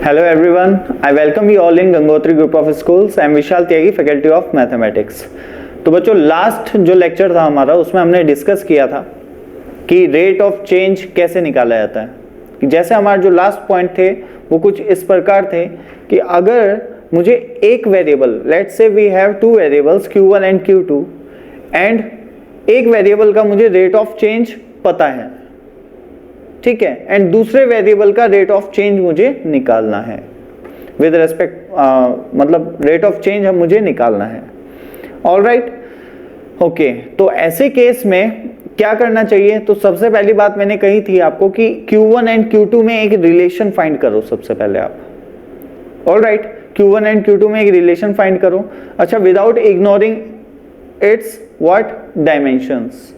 Hello everyone, I welcome you all in Gangotri Group of Schools. I am Vishal Tyagi, Faculty of Mathematics. तो बच्चों last जो lecture था हमारा उसमें हमने डिस्कस किया था कि रेट ऑफ चेंज कैसे निकाला जाता है। कि जैसे हमारे जो लास्ट पॉइंट थे वो कुछ इस प्रकार थे कि अगर मुझे एक variable, let's say we have two variables Q1 and Q2 and एक वेरिएबल का मुझे रेट ऑफ चेंज पता है, ठीक है, एंड दूसरे वेरिएबल का रेट ऑफ चेंज मुझे निकालना है विद रेस्पेक्ट, मतलब रेट ऑफ चेंज मुझे निकालना है। ऑलराइट, ओके, तो ऐसे केस में क्या करना चाहिए? तो सबसे पहली बात मैंने कही थी आपको कि Q1 एंड Q2 में एक रिलेशन फाइंड करो सबसे पहले आप। ऑलराइट, Q1 एंड Q2 में एक रिलेशन फाइंड करो। अच्छा, without ignoring it's what dimensions,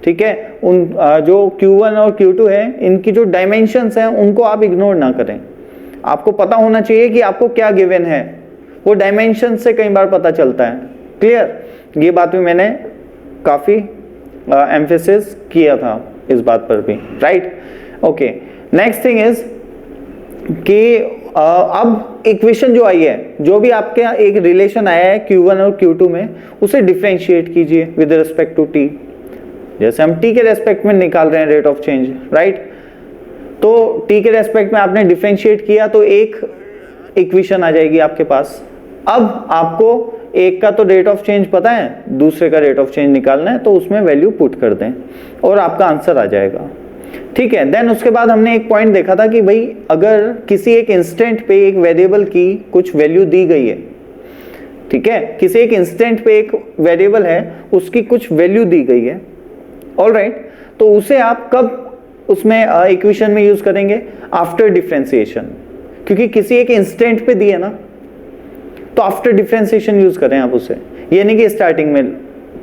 ठीक है, उन जो Q1 और Q2 है इनकी जो डायमेंशंस हैं उनको आप इग्नोर ना करें। आपको पता होना चाहिए कि आपको क्या गिवन है, वो डायमेंशन से कई बार पता चलता है। क्लियर? ये बात भी मैंने काफी एम्फेसिस किया था इस बात पर भी, right? Okay, next thing is कि अब इक्वेशन जो आई है, जो भी आपके एक रिलेशन आया है Q1 और Q2 में, उसे डिफरेंशिएट कीजिए विद रिस्पेक्ट टू t। जैसे हम t के रेस्पेक्ट में निकाल रहे हैं रेट ऑफ चेंज, राइट? तो t के रेस्पेक्ट में आपने डिफरेंशिएट किया तो एक इक्वेशन आ जाएगी आपके पास। अब आपको एक का तो रेट ऑफ चेंज पता है, दूसरे का रेट ऑफ चेंज निकालना है, तो उसमें वैल्यू पुट कर दें और आपका आंसर आ जाएगा, ठीक है। देन उसके बाद हमने एक पॉइंट देखा था कि भाई अगर किसी एक इंस्टेंट पे एक वेरिएबल की कुछ वैल्यू दी गई है, ठीक है, किसी एक इंस्टेंट पे एक वेरिएबल है उसकी कुछ वैल्यू दी गई है, ऑलराइट, तो उसे आप कब उसमें इक्वेशन में यूज करेंगे? आफ्टर डिफरेंशिएशन, क्योंकि किसी एक इंस्टेंट पे दी है ना, तो आफ्टर डिफरेंशिएशन यूज करें आप उसे, ये नहीं कि स्टार्टिंग में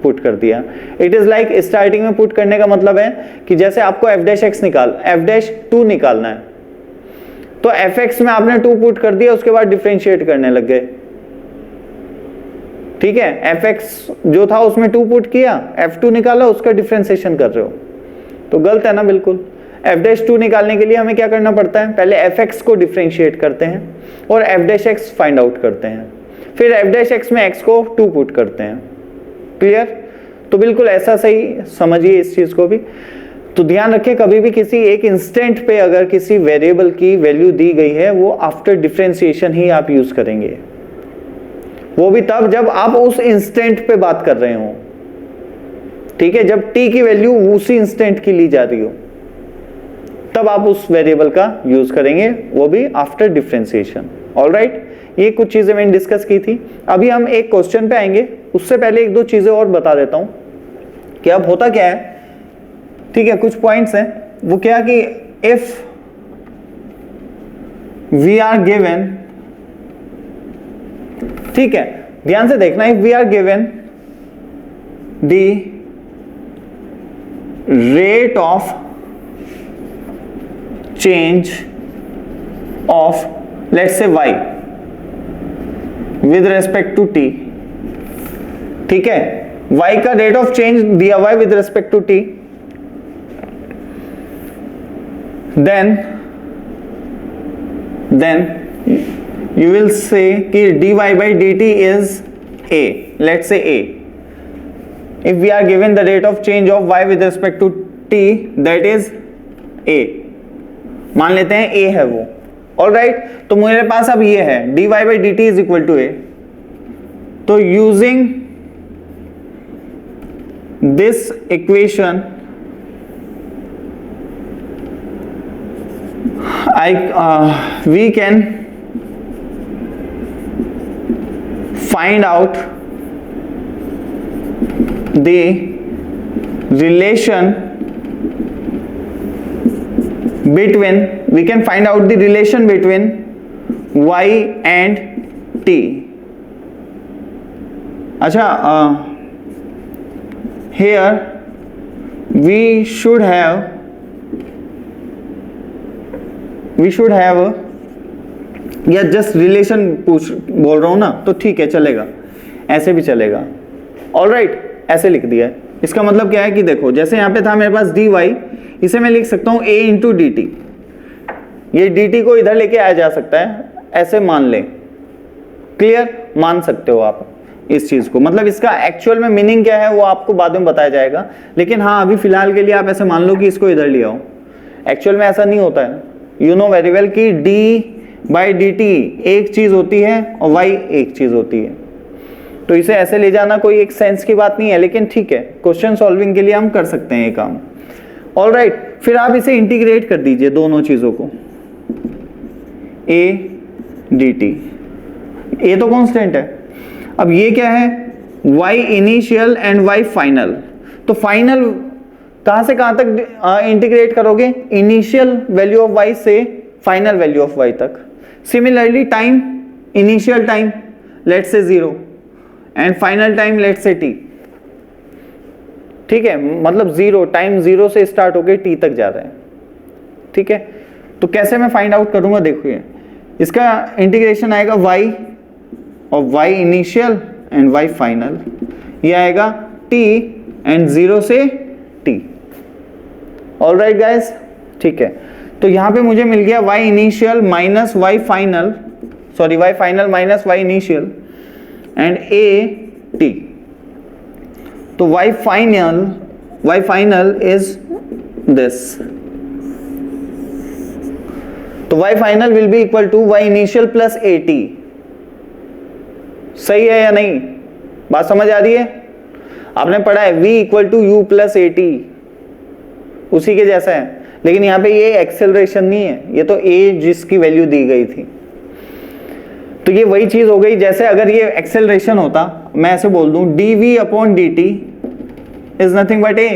पुट कर दिया। इट इज लाइक स्टार्टिंग में पुट करने का मतलब है कि जैसे आपको f'(2) निकालना है, तो fx में आपने 2 पुट कर दिया, उसके बाद डिफरेंशिएट करने लग गए, ठीक है। fx जो था उसमें 2 पुट किया, f2 निकाला, उसका डिफरेंशिएशन कर रहे हो, तो गलत है ना बिल्कुल। f'(2) निकालने के लिए हमें क्या करना पड़ता है? पहले fx को डिफरेंशिएट करते हैं और f'(x) फाइंड आउट करते हैं, फिर f'(x) में x को 2 पुट करते हैं। क्लियर? तो बिल्कुल ऐसा सही समझिए इस चीज को भी। तो ध्यान रखें, कभी भी किसी एक इंस्टेंट पे अगर किसी वेरिएबल की वैल्यू दी गई है, वो आफ्टर डिफरेंशिएशन ही आप यूज करेंगे, वो भी तब जब आप उस इंस्टेंट पे बात कर रहे हो, ठीक है, जब t की वैल्यू उसी इंस्टेंट की ली जा रही हो, तब आप उस वेरिएबल का यूज करेंगे, वो भी आफ्टर डिफरेंशिएशन। ऑलराइट, ये कुछ चीजें मैंने डिस्कस की थी। अभी हम एक क्वेश्चन पे आएंगे, उससे पहले एक दो चीजें और बता देता हूं कि अब होता क्या है, ठीक है, कुछ पॉइंट्स हैं, वो क्या कि इफ वी आर गिवन, ठीक है, ध्यान से देखना, if we are given the rate of change of let's say y with respect to t, ठीक है, y का रेट ऑफ चेंज दिया हुआ है with respect to t, then you will say कि dy by dt is a, let's say a, if we are given the rate of change of y with respect to t, that is a, मान लेते हैं a है वो, alright. तो मेरे पास अब ये है dy by dt is equal to a, तो using this equation we can find out the relation between, we can find out the relation between y and t। अच्छा, here we should have या just relation बोल रहा हूं ना, तो ठीक है, चलेगा, ऐसे भी चलेगा। ऑलराइट, ऐसे लिख दिया है। इसका मतलब क्या है कि देखो, जैसे यहाँ पे था मेरे पास dy, इसे मैं लिख सकता हूं a इंटू डी टी, ये dt को इधर लेके आया जा सकता है, ऐसे मान ले, क्लियर, मान सकते हो आप इस चीज को। मतलब इसका एक्चुअल में मीनिंग क्या है वो आपको बाद में बताया जाएगा, लेकिन हाँ अभी फिलहाल के लिए आप ऐसे मान लो कि इसको इधर ले आओ। एक्चुअल में ऐसा नहीं होता है, यू नो वेरी वेल कि d/dt एक चीज होती है और y एक चीज होती है, तो इसे ऐसे ले जाना कोई एक सेंस की बात नहीं है, लेकिन ठीक है क्वेश्चन सॉल्विंग के लिए हम कर सकते हैं ये काम। ऑलराइट, फिर आप इसे इंटीग्रेट कर दीजिए दोनों चीजों को, a dt, a तो कांस्टेंट है। अब ये क्या है, y initial and y final, तो फाइनल कहां से कहां तक इंटीग्रेट करोगे, इनिशियल वैल्यू ऑफ y से फाइनल वैल्यू ऑफ y तक। Similarly time, initial time let's say 0 and final time let's say t, ठीक है, मतलब 0 टाइम 0 से स्टार्ट होके t तक जा रहा है, ठीक है। तो कैसे मैं फाइंड आउट करूंगा, देखिए इसका इंटीग्रेशन आएगा y और y initial and y final, ये आएगा t एंड 0 से t। ऑलराइट गाइस, ठीक है, तो यहां पे मुझे मिल गया y initial minus y final, sorry y final minus y initial and a t। तो y फाइनल इज दिस, तो y final will be equal to y initial plus a t। सही है या नहीं, बात समझ आ रही है? आपने पढ़ा है v equal to u plus a t, उसी के जैसा है, लेकिन यहाँ पे ये एक्सेलरेशन नहीं है, ये तो a जिसकी वैल्यू दी गई थी। तो ये वही चीज हो गई, जैसे अगर ये एक्सेलरेशन होता, मैं ऐसे बोल दूं dv upon dt is nothing but a।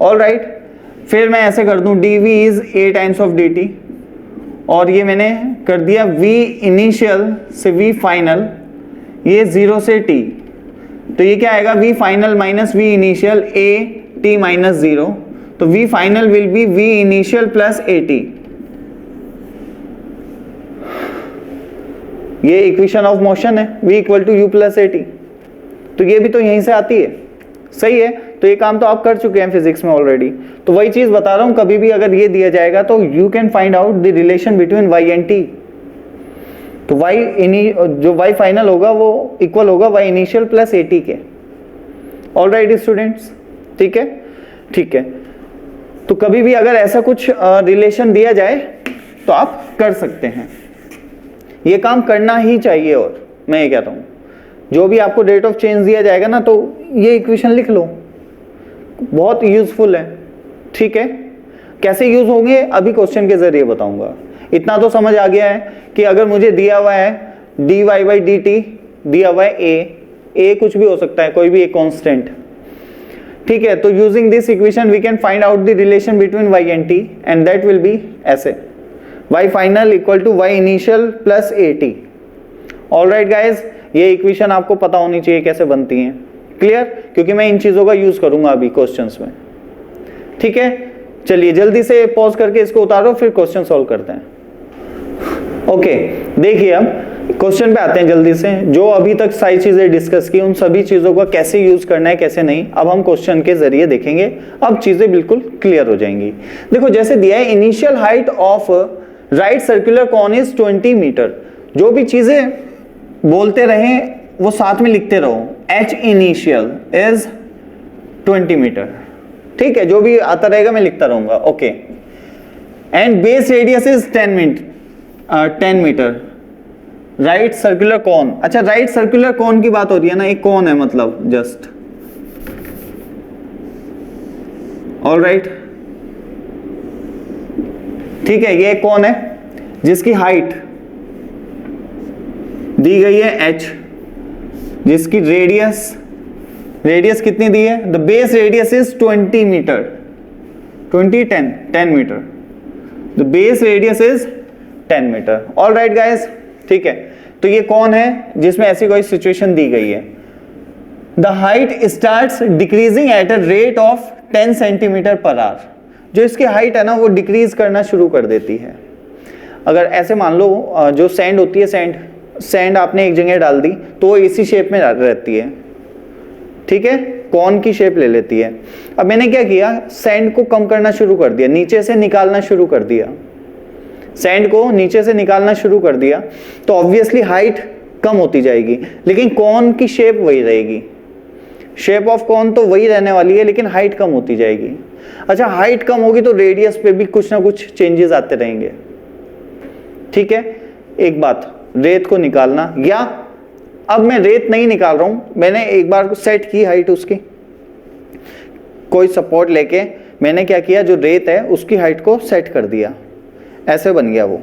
All right, फिर मैं ऐसे कर दूं dv is a times of dt, और ये मैंने कर दिया v इनिशियल से v फाइनल, ये 0 से t, तो ये क्या आएगा, v final minus v initial a t माइनस 0, तो v final will be v initial plus a t। ये इक्वेशन ऑफ मोशन है, v equal to u plus a t, तो ये भी तो यहीं से आती है, सही है। तो ये काम तो आप कर चुके हैं फिजिक्स में ऑलरेडी, तो वही चीज बता रहा हूं, कभी भी अगर ये दिया जाएगा तो you can find out the relation between y and t। तो जो y फाइनल होगा वो इक्वल होगा y initial plus a t के। ऑलराइट स्टूडेंट्स, ठीक है, ठीक है। तो कभी भी अगर ऐसा कुछ रिलेशन दिया जाए तो आप कर सकते हैं, ये काम करना ही चाहिए। और मैं ये कहता हूं, जो भी आपको रेट ऑफ चेंज दिया जाएगा ना, तो ये इक्वेशन लिख लो, बहुत यूजफुल है, ठीक है। कैसे यूज होंगे अभी क्वेश्चन के जरिए बताऊंगा। इतना तो समझ आ गया है कि अगर मुझे दिया हुआ है dy बाई डी टी, दिया हुआ है a कुछ भी हो सकता है, कोई भी एक कांस्टेंट, ठीक है। तो using this equation we can find out the relation between y and t, and that will be ऐसे, y final equal to y initial plus a t। Alright guys, ये इक्वेशन आपको पता होनी चाहिए कैसे बनती हैं, क्लियर, क्योंकि मैं इन चीजों का यूज करूंगा अभी क्वेश्चंस में, ठीक है। चलिए जल्दी से पॉज करके इसको उतारो, फिर क्वेश्चन सॉल्व करते हैं। ओके, देखिए अब क्वेश्चन पे आते हैं जल्दी से। जो अभी तक सारी चीजें डिस्कस की, उन सभी चीजों का कैसे यूज करना है कैसे नहीं, अब हम क्वेश्चन के जरिए देखेंगे, अब चीजें बिल्कुल क्लियर हो जाएंगी। देखो जैसे दिया है, initial height of right circular cone is 20 metre. जो भी चीजें बोलते रहे वो साथ में लिखते रहो, h इनिशियल इज 20 मीटर, ठीक है, जो भी आता रहेगा मैं लिखता रहूंगा, okay. And base radius is 10 metre. Right circular cone, अच्छा राइट सर्कुलर कॉन की बात हो रही है ना, एक कॉन है मतलब जस्ट, ऑल राइट, ठीक है। ये कौन है जिसकी हाइट दी गई है h, जिसकी रेडियस कितनी दी है, the base radius is 20 metre, 10 metre, the base radius is 10 metre. All right guys, ठीक है। तो ये कौन है जिसमें ऐसी कोई सिचुएशन दी गई है, the height starts decreasing at a rate of 10 centimetre per our. जो इसकी हाइट है ना वो डिक्रीज करना शुरू कर देती है। अगर ऐसे मान लो जो सैंड होती है, सैंड आपने एक जगह डाल दी तो वो इसी शेप में रहती है, ठीक है, कॉन की शेप ले लेती है। अब मैंने क्या किया, सैंड को कम करना शुरू कर दिया, नीचे से निकालना शुरू कर दिया, सैंड को नीचे से निकालना शुरू कर दिया तो ऑब्वियसली हाइट कम होती जाएगी, लेकिन कॉन की शेप वही रहेगी, शेप ऑफ कॉन तो वही रहने वाली है, लेकिन हाइट कम होती जाएगी। अच्छा, हाइट कम होगी तो रेडियस पे भी कुछ ना कुछ चेंजेस आते रहेंगे। ठीक है, एक बात रेत को निकालना, या अब मैं रेत नहीं निकाल रहा हूं, मैंने एक बार सेट की हाइट उसकी, कोई सपोर्ट लेके मैंने क्या किया, जो रेत है उसकी हाइट को सेट कर दिया, ऐसे बन गया वो।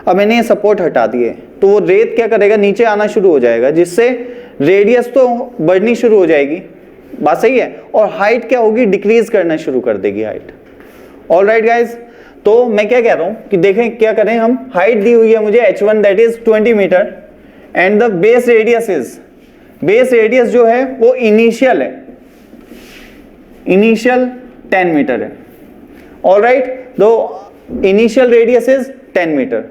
अब मैंने ये सपोर्ट हटा दिए तो वो रेत क्या करेगा, नीचे आना शुरू हो जाएगा, जिससे रेडियस तो बढ़नी शुरू हो जाएगी, बात सही है, और हाइट क्या होगी, डिक्रीज करना शुरू कर देगी हाइट। ऑलराइट गाइज, तो मैं क्या कह रहा हूं कि देखें क्या करें हम, हाइट दी हुई है मुझे h1 that is 20 metre and the base radius जो है वो इनिशियल है, इनिशियल 10 मीटर है। ऑलराइट, दो initial radius is 10 metre.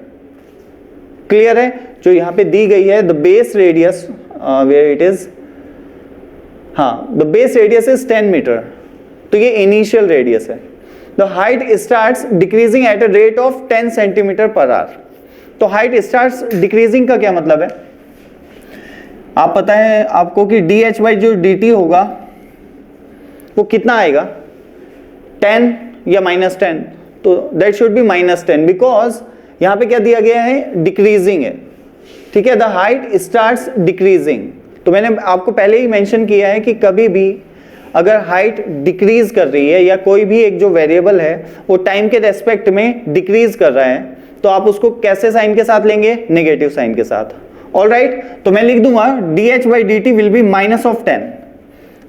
Clear है, जो यहां पे दी गई है the base radius where it is, हाँ the base radius is 10 metre, तो ये इनिशियल रेडियस है। The height starts decreasing at a rate of 10 centimetre per hour. तो हाइट स्टार्ट्स डिक्रीजिंग का क्या मतलब है, आप पता है आपको कि डी बाई जो डी टी होगा वो कितना आएगा, 10 या -10, तो दैट शुड बी -10 बिकॉज यहां पे क्या दिया गया है, डिक्रीजिंग है। ठीक है, द हाइट स्टार्ट्स डिक्रीजिंग, तो मैंने आपको पहले ही मेंशन किया है कि कभी भी अगर हाइट डिक्रीज कर रही है या कोई भी एक जो वेरिएबल है वो टाइम के रेस्पेक्ट में डिक्रीज कर रहा है तो आप उसको कैसे साइन के साथ लेंगे, नेगेटिव साइन के साथ। ऑलराइट, तो मैं लिख दूंगा dh/dt will be -10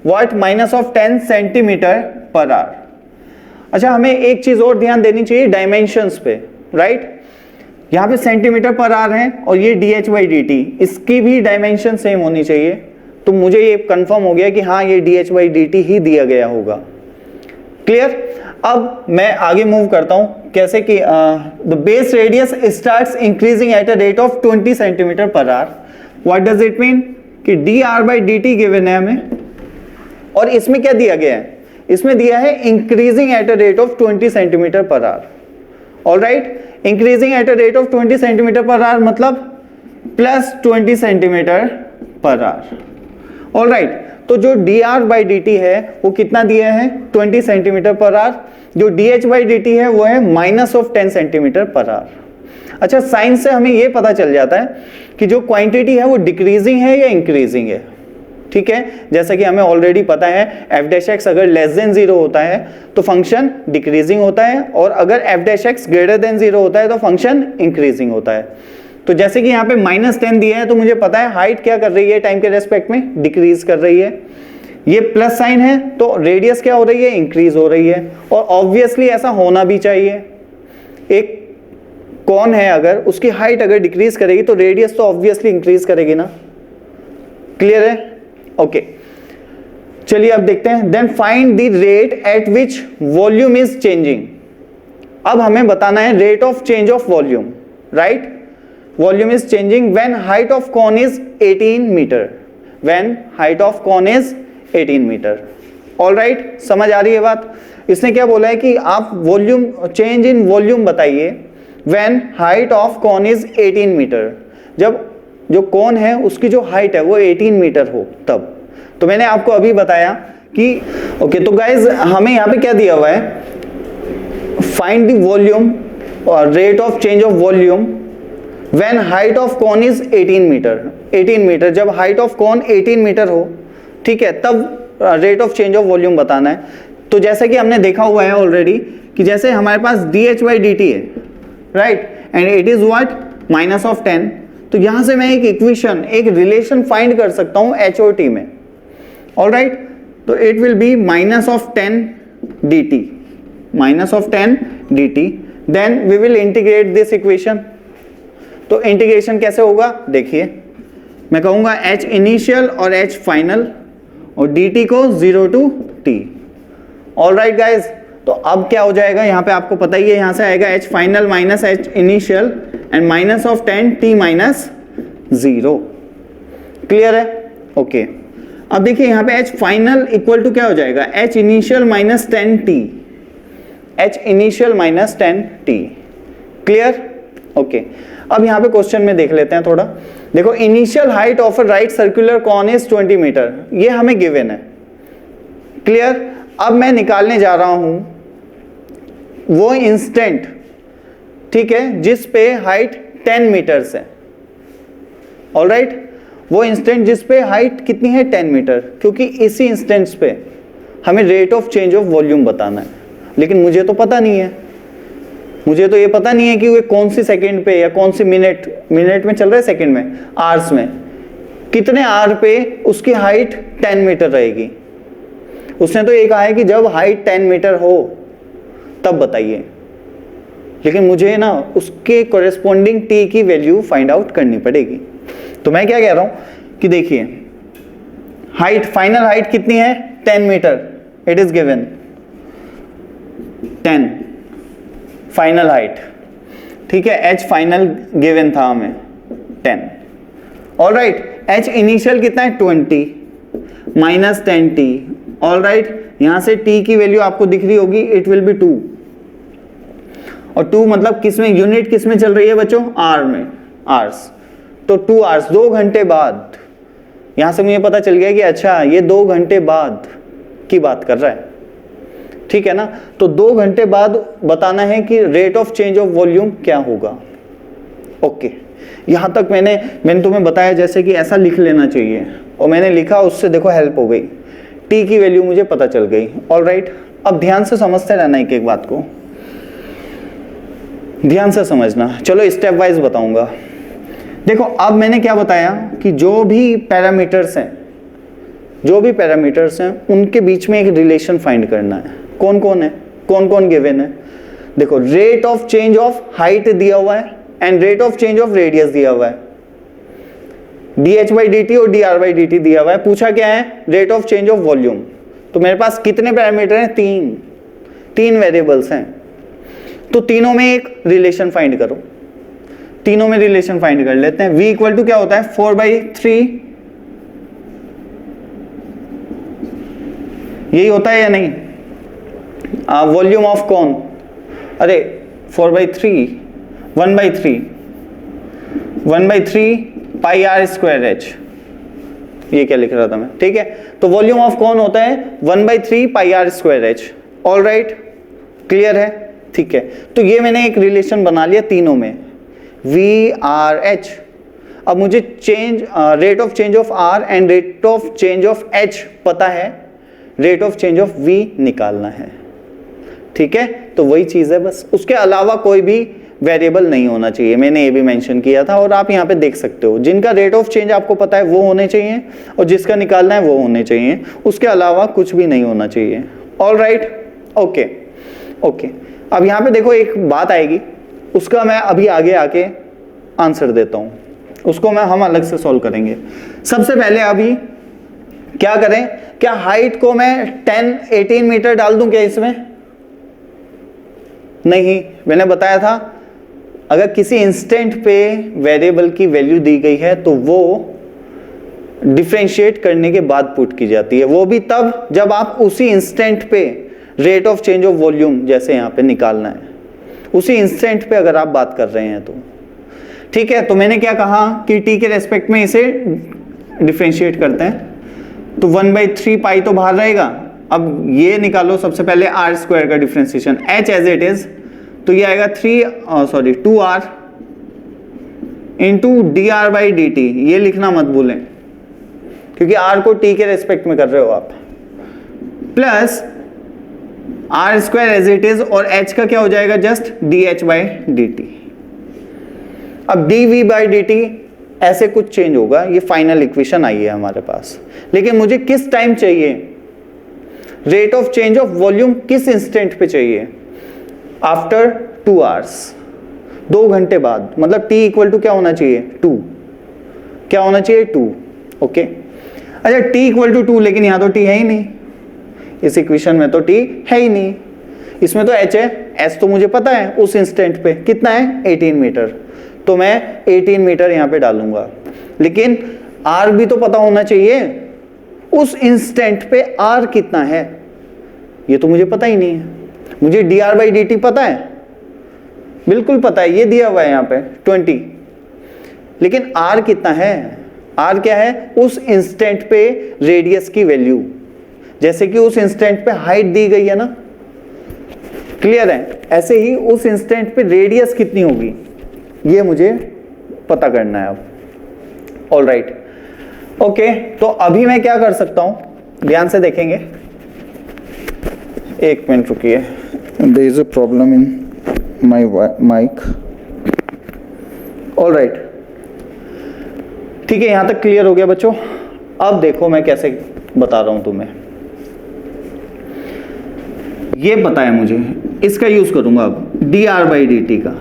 what, -10 centimetre per our. अच्छा, हमें एक चीज और ध्यान देनी चाहिए डायमेंशंस पे, राइट, यहां पे सेंटीमीटर पर आवर है और ये dh/dt, इसकी भी डायमेंशन सेम होनी चाहिए, तो मुझे ये कंफर्म हो गया कि हाँ ये dh/dt ही दिया गया होगा। क्लियर, अब मैं आगे मूव करता हूं, कैसे कि the base radius starts increasing at a rate of 20 centimetre per our. What does it mean कि dr/dt गिवन है हमें, और इसमें क्या दिया गया है, इसमें दिया है increasing at a rate of 20 centimetre per our. Alright, increasing at a rate of 20 centimetre per our मतलब +20 सेंटीमीटर पर आवर। ऑलराइट, तो जो dr/dt है वो कितना दिया है, 20 सेंटीमीटर पर आवर, जो dh/dt है वो है -10 सेंटीमीटर पर आवर। अच्छा, साइन से हमें ये पता चल जाता है कि जो क्वांटिटी है वो डिक्रीजिंग है या इंक्रीजिंग है। ठीक है, जैसा कि हमें ऑलरेडी पता है f' अगर <0 होता है तो फंक्शन डिक्रीजिंग होता है, और अगर f' <0 होता है तो फंक्शन इंक्रीजिंग होता है। तो जैसे कि यहाँ पे -10 दिया है तो मुझे पता है हाइट क्या कर रही है, टाइम के रेस्पेक्ट में डिक्रीज कर रही है। ये प्लस साइन है तो रेडियस क्या हो रही है, इंक्रीज हो रही है, और ऑब्वियसली ऐसा होना भी चाहिए। एक कौन है अगर उसकी हाइट अगर डिक्रीज करेगी तो रेडियस तो ऑब्वियसली इंक्रीज करेगी ना। क्लियर है, ओके, चलिए अब देखते हैं। Then find the rate at which volume is changing. अब हमें बताना है rate of change of volume, right. Volume is changing when height of cone is 18 meter. When height of cone is 18 meter. All right, समझ आ रही है बात। इसने क्या बोला है कि आप वॉल्यूम चेंज इन वॉल्यूम बताइए when height of cone is 18 meter, जब जो कौन है उसकी जो हाइट है वो 18 मीटर हो तब। तो मैंने आपको अभी बताया कि ओके, तो गाइज हमें यहाँ पे क्या दिया हुआ है, फाइंड द वॉल्यूम और rate of change of volume when height of cone is 18 metre. 18 metre, जब height of cone 18 मीटर हो, ठीक है, तब rate of change of volume बताना है। तो जैसे कि हमने देखा हुआ है ऑलरेडी कि जैसे हमारे पास dh/dt है, right, and it is what, -10, तो यहां से मैं एक इक्वेशन, एक रिलेशन फाइंड कर सकता हूं h और t में। ऑलराइट, तो it will be -10 dt, -10 dt, then we will integrate this equation. तो इंटीग्रेशन कैसे होगा, देखिए मैं कहूंगा h इनिशियल और h फाइनल और dt को 0 to t। ऑलराइट गाइज, तो अब क्या हो जाएगा, यहां पे आपको पता ही है, यहां से आएगा h final minus h initial and -10 t - 0। Clear है, ओके। अब देखिए यहां पे h फाइनल इक्वल टू क्या हो जाएगा, h initial -10 t, h initial -10 t। Clear, okay अब यहाँ पे क्वेश्चन में देख लेते हैं थोड़ा। देखो initial height of a right circular cone is 20 metre, ये हमें गिवन है, क्लियर। अब मैं निकालने जा रहा हूं वो इंस्टेंट, ठीक है, जिस पे हाइट 10 मीटर्स है। ऑलराइट, वो इंस्टेंट जिस पे हाइट कितनी है 10 मीटर, क्योंकि इसी इंस्टेंट्स पे हमें rate of change of volume बताना है। लेकिन मुझे तो पता नहीं है, मुझे तो ये पता नहीं है कि वो कौन सी सेकंड पे या कौन सी मिनट में चल रहा है, सेकंड में, आवर्स में, कितने आवर पे उसकी हाइट 10 मीटर रहेगी। उसने तो ये कहा है कि जब हाइट 10 मीटर हो तब बताइए, लेकिन मुझे ना उसके कॉरेस्पॉन्डिंग टी की वैल्यू फाइंड आउट करनी पड़ेगी। तो मैं क्या कह रहा हूं कि देखिए हाइट, फाइनल हाइट कितनी है 10 metre, it is given 10 final height, ठीक है। एच फाइनल गिवन था हमें 10, ऑलराइट। एच इनिशियल कितना है 20 माइनस 10t, ऑलराइट। यहां से t की वैल्यू आपको दिख रही होगी, इट विल बी 2, और 2 मतलब किस में, यूनिट किस में चल रही है बच्चों, आर में, आर्स। तो 2 आवर्स, 2 घंटे बाद, यहां से मुझे पता चल गया कि अच्छा ये 2 घंटे बाद की बात कर रहा है, ठीक है ना। तो 2 घंटे बाद बताना है कि rate of change of volume क्या होगा। ओके, यहां तक मैंने तुम्हें बताया जैसे कि ऐसा लिख लेना चाहिए, और मैंने लिखा, उससे देखो हेल्प हो गई, टी की वैल्यू मुझे पता चल गई। ऑलराइट, अब ध्यान से समझते रहना एक एक बात को, ध्यान से समझना। चलो स्टेप वाइज बताऊंगा। देखो अब मैंने क्या बताया कि जो भी पैरामीटर्स हैं उनके बीच में एक रिलेशन फाइंड करना है। कौन कौन है, कौन कौन गिवन है। देखो rate of change of height दिया हुआ है and rate of change of radius दिया हुआ है, dh/dt और dr/dt दिया हुआ है। पूछा क्या है, rate of change of volume. तो मेरे पास कितने पैरामीटर हैं, तीन वेरिएबल्स हैं। तो तीनों में एक रिलेशन फाइंड करो, तीनों में रिलेशन फाइंड कर लेते हैं। v इक्वल टू क्या होता है 4/3, यही होता है या नहीं। वॉल्यूम ऑफ कौन, अरे 4/3 1/3 पाई r स्क्वायर h, ये क्या लिख रहा था मैं, ठीक है। तो वॉल्यूम ऑफ कौन होता है 1/3 पाई r square h, all right, clear है, ठीक है। तो ये मैंने एक रिलेशन बना लिया तीनों में, v/r/h। अब मुझे rate of change of r and rate of change of h पता है, rate of change of v निकालना है, ठीक है। तो वही चीज है बस, उसके अलावा कोई भी वेरिएबल नहीं होना चाहिए, मैंने ये भी मेंशन किया था। और आप यहाँ पे देख सकते हो, जिनका रेट ऑफ चेंज आपको पता है वो होने चाहिए, और जिसका निकालना है वो होने चाहिए, उसके अलावा कुछ भी नहीं होना चाहिए। All right, okay okay. अब यहाँ पे देखो एक बात आएगी, उसका मैं अभी आगे आके आंसर देता हूँ, उसको हम अलग से सॉल्व करेंगे। सबसे पहले अभी क्या करें, क्या हाइट को मैं 18 मीटर डाल दूं क्या इसमें, नहीं। मैंने बताया था अगर किसी इंस्टेंट पे वेरिएबल की वैल्यू दी गई है तो वो डिफरेंशिएट करने के बाद पुट की जाती है, वो भी तब जब आप उसी इंस्टेंट पे rate of change of volume जैसे यहाँ पे निकालना है, उसी इंस्टेंट पे अगर आप बात कर रहे हैं तो, ठीक है। तो मैंने क्या कहा कि टी के रेस्पेक्ट में इसे डिफरेंशिएट करते हैं, तो 1/3 पाई तो बाहर रहेगा। अब ये निकालो सबसे पहले r स्क्वायर का differentiation, h as it is, तो ये आएगा 2r इंटू dr/dt। ये लिखना मत भूलें क्योंकि r को t के रेस्पेक्ट में कर रहे हो आप, plus r square as it is, और h का क्या हो जाएगा जस्ट dh/dt। अब dv/dt ऐसे कुछ चेंज होगा, ये फाइनल इक्वेशन आई है हमारे पास। लेकिन मुझे किस टाइम चाहिए, rate of change of volume किस इंस्टेंट पे चाहिए, आफ्टर 2 आवर्स, 2 घंटे बाद। मतलब t इक्वल टू क्या होना चाहिए 2, क्या होना चाहिए 2, ओके। अच्छा t इक्वल टू 2, लेकिन यहां तो t है ही नहीं, इस इक्वेशन में तो t है ही नहीं, इसमें तो h है, s तो मुझे पता है उस इंस्टेंट पे कितना है 18 मीटर, तो मैं 18 मीटर यहां पे डालूंगा। लेकिन r भी तो पता होना चाहिए उस इंस्टेंट पे r कितना है, ये तो मुझे पता ही नहीं है। मुझे dr/dt पता है, बिल्कुल पता है, ये दिया हुआ है यहाँ पे 20, लेकिन r कितना है, r क्या है, उस इंस्टेंट पे रेडियस की वैल्यू, जैसे कि उस इंस्टेंट पे हाइट दी गई है ना, क्लियर है, ऐसे ही उस इंस्टेंट पे रेडियस कितनी होगी ये मुझे पता करना है अब। ऑल राइट, ओके, तो अभी मैं क्या कर सकता हूं, ध्यान से देखेंगे, एक मिनट रुकिए, there is a problem in my mic. All right, ठीक है, यहां तक क्लियर हो गया बच्चों। अब देखो मैं कैसे बता रहा हूं तुम्हें, ये पता है मुझे, इसका यूज करूंगा अब dr/dt का,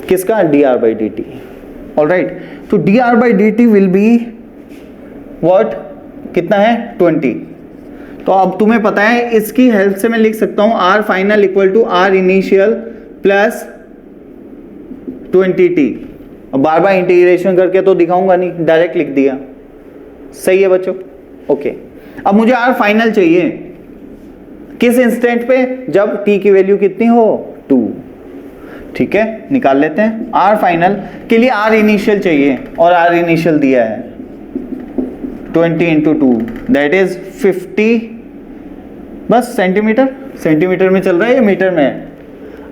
किसका, dr/dt। ऑल राइट, तो dr/dt विल बी व्हाट, कितना है 20। तो अब तुम्हें पता है इसकी हेल्प से मैं लिख सकता हूं r final equal to r initial plus 20t। अब बार बार इंटीग्रेशन करके तो दिखाऊंगा नहीं, डायरेक्ट लिख दिया, सही है बच्चों, ओके। अब मुझे r फाइनल चाहिए, किस इंस्टेंट पे, जब t की वैल्यू कितनी हो 2, ठीक है, निकाल लेते हैं। r फाइनल के लिए r इनिशियल चाहिए, और r इनिशियल दिया है 20 इंटू 2 दैट इज 50, बस सेंटीमीटर में चल रहा है, ये मीटर में है।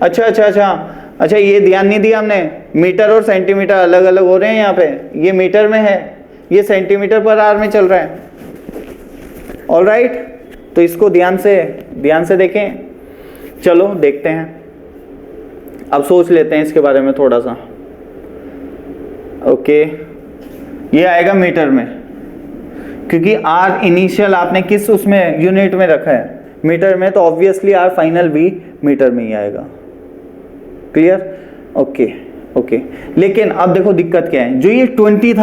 अच्छा, ये ध्यान नहीं दिया हमने, मीटर और सेंटीमीटर अलग अलग हो रहे हैं यहाँ पे, ये मीटर में है, ये सेंटीमीटर पर आर में चल रहा है। ऑल राइट, तो इसको ध्यान से देखें, चलो देखते हैं, अब सोच लेते हैं इसके बारे में थोड़ा सा। ओके, ये आएगा मीटर में, क्योंकि आर इनिशियल आपने किस उसमें यूनिट में रखा है, मीटर में, तो ऑब्वियसली आर फाइनल भी मीटर में ही आएगा। Clear, okay. लेकिन अब देखो दिक्कत क्या है, जो ये 20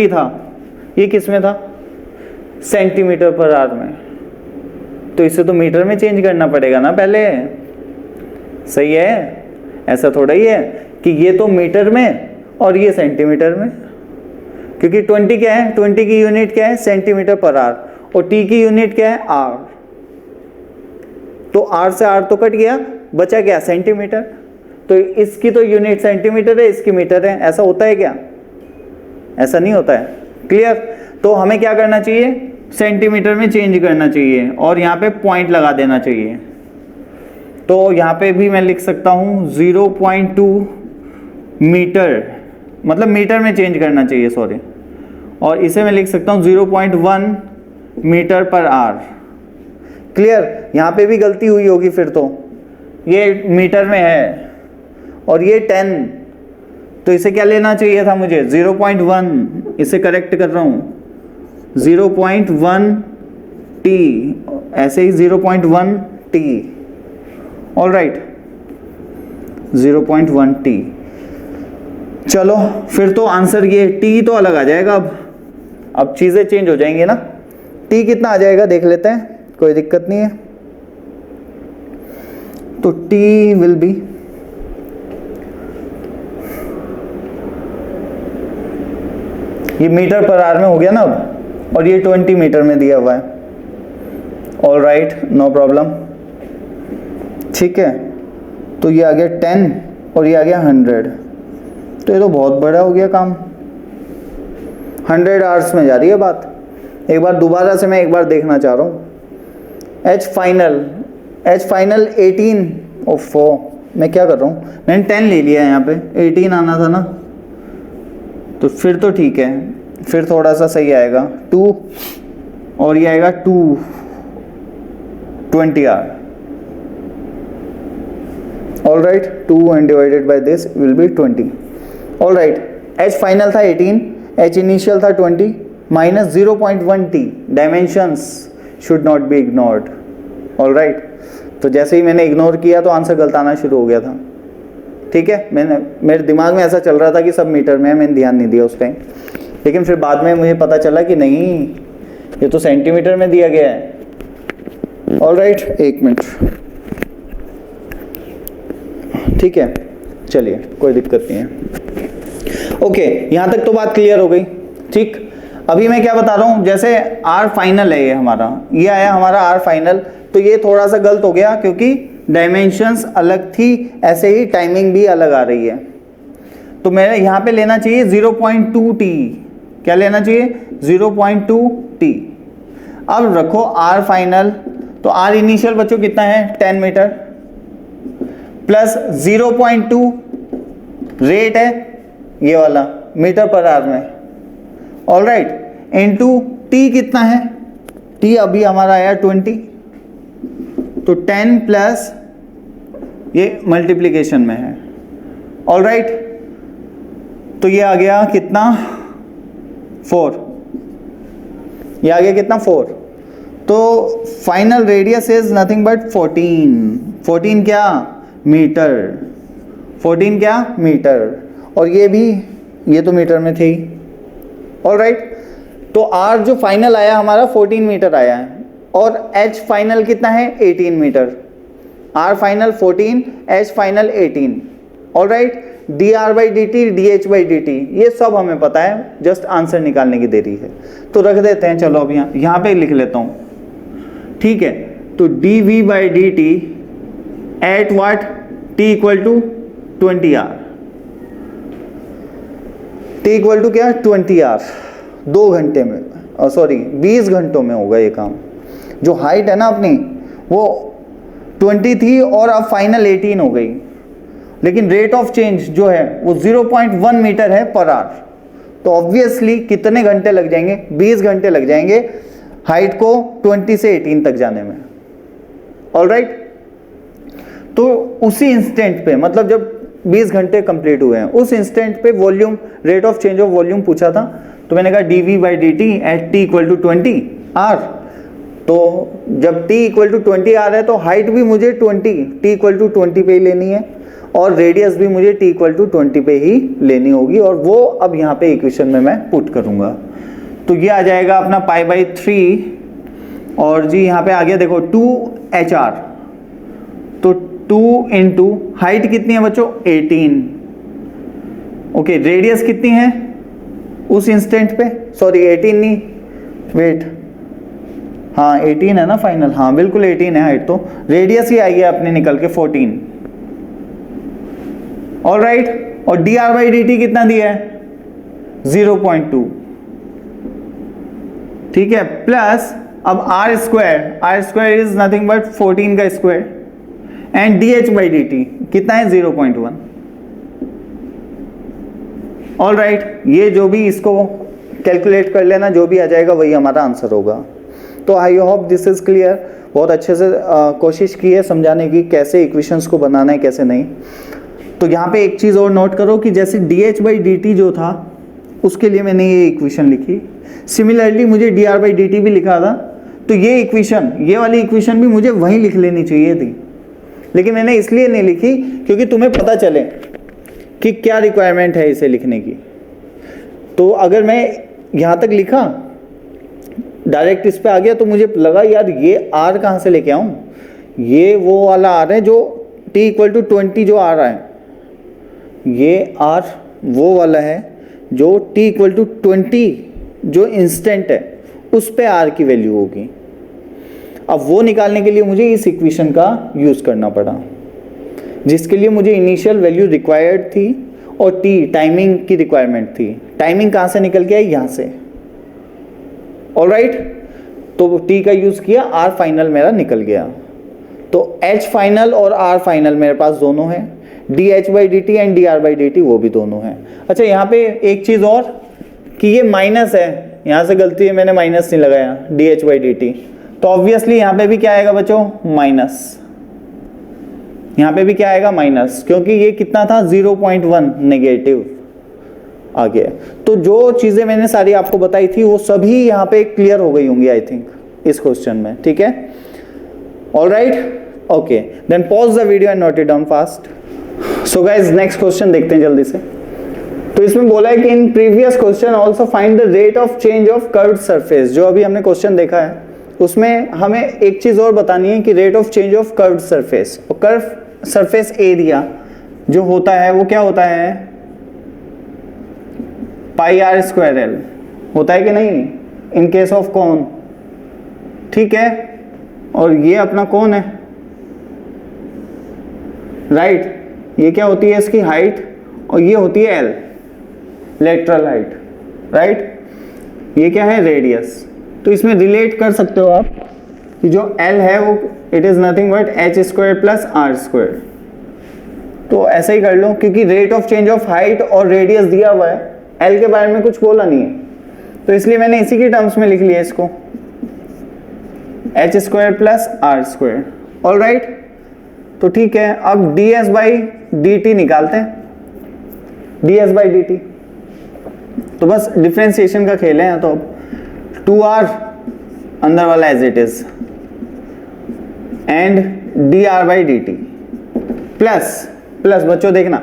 था, ये किस में था, सेंटीमीटर पर आर में, तो इसे तो मीटर में चेंज करना पड़ेगा ना पहले, सही है, ऐसा थोड़ा ही है कि ये तो मीटर में और ये सेंटीमीटर में, क्योंकि 20 क्या है, 20 की यूनिट क्या है, सेंटीमीटर पर आर, और t की यूनिट क्या है, आर, तो r से r तो कट गया, बचा क्या, सेंटीमीटर, तो इसकी तो यूनिट सेंटीमीटर है, इसकी मीटर है, ऐसा होता है क्या, ऐसा नहीं होता है। क्लियर, तो हमें क्या करना चाहिए, सेंटीमीटर में चेंज करना चाहिए, और यहाँ पे पॉइंट लगा देना चाहिए। तो यहाँ पे भी मैं लिख सकता हूँ 0.2 मीटर, मतलब मीटर में चेंज करना चाहिए, सॉरी, और इसे मैं लिख सकता हूँ 0.1 मीटर पर आर। क्लियर, यहाँ पे भी गलती हुई होगी, फिर तो ये मीटर में है और ये 10, तो इसे क्या लेना चाहिए था मुझे, 0.1, इसे करेक्ट कर रहा हूँ 0.1 t, ऐसे ही 0.1 t। All right, 0.1 t। चलो फिर तो आंसर ये t तो अलग आ जाएगा, अब चीजें चेंज हो जाएंगी ना। t कितना आ जाएगा देख लेते हैं, कोई दिक्कत नहीं है। तो t विल बी, ये मीटर पर आर में हो गया ना अब, और ये 20 मीटर में दिया हुआ है। ऑल राइट, नो प्रॉब्लम, ठीक है। तो ये आ गया 10 और ये आ गया 100, तो ये तो बहुत बड़ा हो गया काम, 100 आवर्स में जा रही है बात। एक बार दोबारा से मैं एक बार देखना चाह रहा हूँ, एच फाइनल 18, ओफो मैं क्या कर रहा हूँ, मैंने 10 ले लिया है, यहाँ पे 18 आना था ना, तो फिर तो ठीक है, फिर थोड़ा सा सही आएगा 2, और ये आएगा 20 r. All right, 2 and divided by this will be 20। All right, h final था 18, एच इनिशियल था 20, minus 0.1 t, dimensions should not be ignored. All right, तो जैसे ही मैंने इग्नोर किया तो आंसर गलत आना शुरू हो गया था, ठीक है। मेरे दिमाग में ऐसा चल रहा था कि सब मीटर में है, मैंने ध्यान नहीं दिया उस टाइम, लेकिन फिर बाद में मुझे पता चला कि नहीं, ये तो सेंटीमीटर में दिया गया है। ऑल राइट, एक मिनट, ठीक है, चलिए कोई दिक्कत नहीं है। ओके, यहाँ तक तो बात क्लियर हो गई, ठीक। अभी मैं क्या बता रहा हूँ, जैसे आर फाइनल है ये हमारा, ये आया हमारा आर फाइनल, तो ये थोड़ा सा गलत हो गया क्योंकि डायमेंशंस अलग थी, ऐसे ही टाइमिंग भी अलग आ रही है। तो मेरे यहाँ पे लेना चाहिए 0.2 t। क्या लेना चाहिए? 0.2 t। अब रखो r फाइनल, तो r इनिशियल बच्चों कितना है? 10 मीटर प्लस 0.2 रेट है ये वाला मीटर पर आवर में, ऑल राइट, इनटू t कितना है? t अभी हमारा आया 20, तो 10 प्लस ये मल्टीप्लिकेशन में है, ऑल राइट, तो ये आ गया कितना? 4। ये आ गया कितना? 4। तो final radius is nothing but 14 क्या? मीटर। 14 क्या? मीटर। और ये भी, ये तो मीटर में थे ही, ऑल राइट। तो r जो फाइनल आया हमारा 14 मीटर आया है, और h फाइनल कितना है? 18 metre. r final 14, h final 18, all right. dr by d t, dh by d t, ये सब हमें पता है, जस्ट आंसर निकालने की देरी है। तो रख देते हैं, चलो अब यहाँ पे लिख लेता हूँ, ठीक है। तो dv by d t at what? t equal to 20r। t equal to क्या? 20r। 2 घंटे में, सॉरी 20 घंटों में होगा ये काम। जो हाइट है ना अपनी वो 20 थी और अब फाइनल 18 हो गई, लेकिन रेट ऑफ चेंज जो है वो 0.1 मीटर है पर आवर। तो ऑब्वियसली कितने घंटे लग जाएंगे? 20 घंटे लग जाएंगे हाइट को 20 से 18 तक जाने में, ऑल राइट। तो उसी इंस्टेंट पे, मतलब जब 20 घंटे कंप्लीट हुए हैं, उस इंस्टेंट पे volume, rate of change of volume पूछा था, तो मैंने कहा dv by d t at t equal to 20 r। तो जब t इक्वल टू 20 r है तो हाइट भी मुझे t इक्वल टू 20 पे ही लेनी है, और रेडियस भी मुझे t इक्वल टू 20 पे ही लेनी होगी, और वो अब यहाँ पे इक्वेशन में मैं पुट करूँगा। तो ये आ जाएगा अपना पाई बाई 3, और जी यहाँ पे आ गया देखो 2hr। तो 2 इंटू हाइट कितनी है बच्चों? 18। ओके, रेडियस कितनी है उस इंस्टेंट पे? सॉरी 18 नहीं, वेट, हाँ 18 है ना फाइनल, हाँ बिल्कुल 18 है हाइट, तो रेडियस ही आई है अपने निकल के 14, ऑल राइट। और d r by d t कितना दिया है? 0.2, ठीक है, प्लस अब r square is nothing but 14 का square, and d h by d t कितना है? 0.1, ऑल राइट। ये जो भी इसको कैलकुलेट कर लेना, जो भी आ जाएगा वही हमारा आंसर होगा। तो I hope this is clear. बहुत अच्छे से कोशिश की है समझाने की कैसे इक्वेशंस को बनाना है, कैसे नहीं। तो यहाँ पे एक चीज़ और नोट करो कि जैसे D h by d T जो था उसके लिए मैंने ये इक्वेशन लिखी, सिमिलरली मुझे D r by d T भी लिखा था, तो ये इक्वेशन, ये वाली इक्वेशन भी मुझे वहीं लिख लेनी चाहिए थी, लेकिन मैंने इसलिए नहीं लिखी क्योंकि तुम्हें पता चले कि क्या रिक्वायरमेंट है इसे लिखने की। तो अगर मैं यहाँ तक लिखा, डायरेक्ट इस पे आ गया, तो मुझे लगा यार ये आर कहाँ से लेके आऊँ, ये वो वाला आर है जो t इक्वल टू 20 जो आ रहा है, ये r वो वाला है जो t इक्वल टू 20 जो इंस्टेंट है उस पे r की वैल्यू होगी। अब वो निकालने के लिए मुझे इस इक्वेशन का यूज़ करना पड़ा, जिसके लिए मुझे इनिशियल वैल्यू रिक्वायर्ड थी और t टाइमिंग की रिक्वायरमेंट थी। टाइमिंग कहाँ से निकल के आई? यहाँ से, ऑल राइट। तो t का यूज़ किया, r फाइनल मेरा निकल गया। तो h फाइनल और r फाइनल मेरे पास दोनों है, D h by d T and d r by d T वो भी दोनों हैं। अच्छा, यहाँ पे एक चीज़ और कि ये माइनस है, यहाँ से गलती है मैंने माइनस नहीं लगाया, D h by d t, तो ऑब्वियसली यहाँ पे भी क्या आएगा बच्चों? माइनस। यहाँ पे भी क्या आएगा? माइनस, क्योंकि ये कितना था? 0.1 नेगेटिव आ गया। तो जो चीज़ें मैंने सारी आपको बताई थी वो सभी यहाँ पे क्लियर हो गई होंगी आई थिंक इस क्वेश्चन में, ठीक है, all right, okay. Then pause the video and note it down fast. So guys next question देखते हैं जल्दी से। तो इसमें बोला है कि in previous question also find the rate of change of curved surface. जो अभी हमने क्वेश्चन देखा है उसमें हमें एक चीज और बतानी है कि rate of change of curved surface, और कर्व सरफेस एरिया जो होता है वो क्या होता है? पाई आर स्क्वायर एल होता है कि नहीं इन केस ऑफ कोन, ठीक है। और ये अपना कौन है? राइट, ये क्या होती है इसकी हाइट और ये होती है एल, लेटरल हाइट, राइट, ये क्या है रेडियस। तो इसमें रिलेट कर सकते हो आप कि जो एल है वो it is nothing but h square plus r square. तो ऐसा ही कर लो क्योंकि rate of change of height और रेडियस दिया हुआ है, एल के बारे में कुछ बोला नहीं है, तो इसलिए मैंने इसी की टर्म्स में लिख लिया इसको, h square plus r square. All right, तो ठीक है, अब d s by d t निकालते हैं, d s by d t. तो बस डिफ्रेंसिएशन का खेल है, तो 2r अंदर वाला as it is and d r by d t plus plus, बच्चों देखना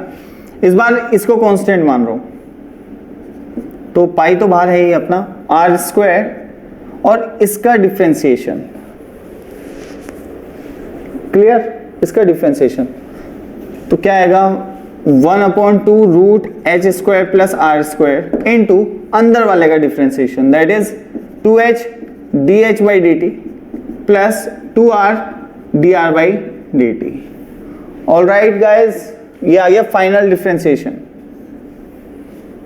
इस बार इसको कांस्टेंट मान रहा हूं, तो पाई तो बाहर है ही अपना, आर स्क्वायर और इसका डिफ्रेंसिएशन, क्लियर, इसका डिफ्रेंसिएशन तो क्या आएगा 1/2 root h square plus r square into अंदर वाले का differentiation that is 2h d h by d t plus 2r d r by d t. All right guys, ये आ गया फाइनल डिफ्रेंसिएशन।